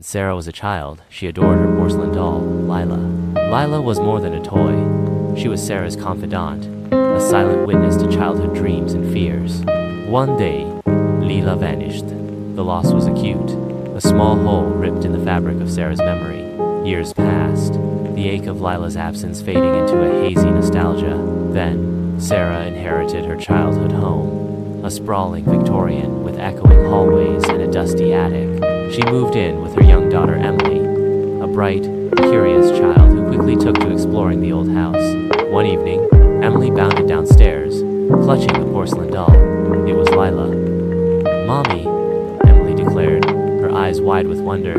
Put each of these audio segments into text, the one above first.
Sarah was a child. She adored her porcelain doll, Lila. Lila was more than a toy. She was Sarah's confidant, a silent witness to childhood dreams and fears. One day, Lila vanished. The loss was acute, a small hole ripped in the fabric of Sarah's memory. Years passed, the ache of Lila's absence fading into a hazy nostalgia. Then, Sarah inherited her childhood home, a sprawling Victorian with echoing hallways and a dusty attic. She moved in with her young daughter Emily, a bright, curious child who quickly took to exploring the old house. One evening, Emily bounded downstairs, clutching the porcelain doll. It was Lila. "Mommy," Emily declared, her eyes wide with wonder.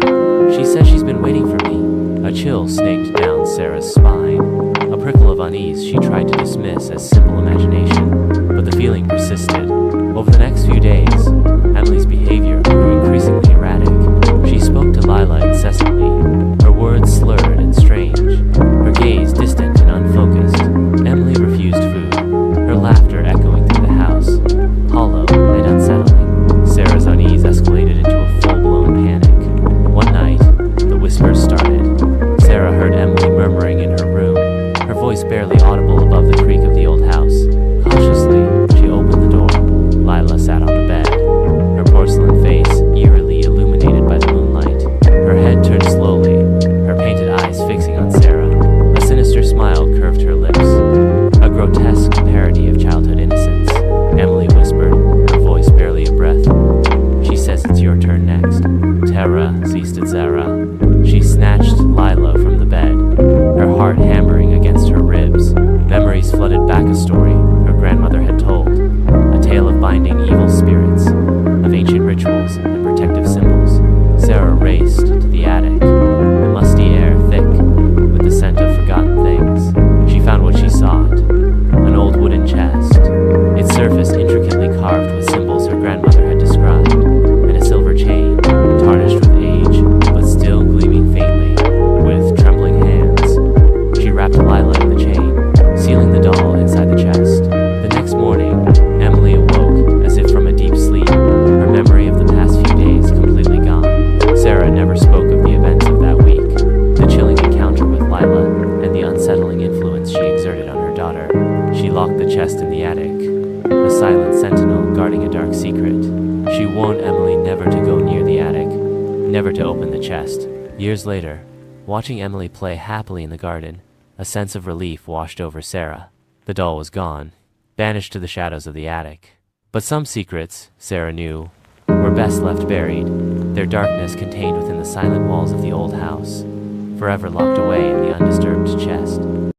"She says she's been waiting for me." A chill snaked down Sarah's spine. A prickle of unease she tried to dismiss as simple imagination, but the feeling persisted. Over the next few days, Emily's behavior grew increasingly erratic. She spoke to Lila incessantly, her words slurred and strange, her gaze distant and unfocused. Emily refused food, her laughter echoing through the house, hollow and unsettling. Sarah's unease escalated into a full-blown panic. One night, the whispers started. Sarah heard Emily murmuring in her room, her voice barely audible above the creak of the old house. Cautiously, she opened the door. Lila sat on the bed, her porcelain face eerily illuminated by the moonlight. Her head turned slowly, her painted eyes fixing on Sarah. A sinister smile curved her lips, a grotesque parody of childhood innocence. Emily whispered, her voice barely a breath. "She says it's your turn next." Terra ceased at Zara. She snatched Lila from the bed, her heart hammering against her ribs. Memories flooded back a story her grandmother had told, a tale of binding evil spirits, of ancient rituals and protective symbols. Sarah raced to the attic, the musty air thick with the scent of forgotten things. She found what she sought, an old wooden chest, its surface intricately carved with symbols her grandmother had described, and a silver chain, tarnished with age, but still gleaming faintly. With trembling hands, she wrapped Lila in the chain, sealing the doll inside the chest. The next morning, Emily awoke as if from a deep sleep, her memory of the past few days completely gone. Sarah never spoke of the events of that week, the chilling encounter with Lila, and the unsettling influence she exerted on her daughter. She locked the chest in the attic, a silent sentinel guarding a dark secret. She warned Emily never to go near the attic, never to open the chest. Years later, watching Emily play happily in the garden, a sense of relief washed over Sarah. The doll was gone, banished to the shadows of the attic. But some secrets, Sarah knew, were best left buried, their darkness contained within the silent walls of the old house, forever locked away in the undiscovered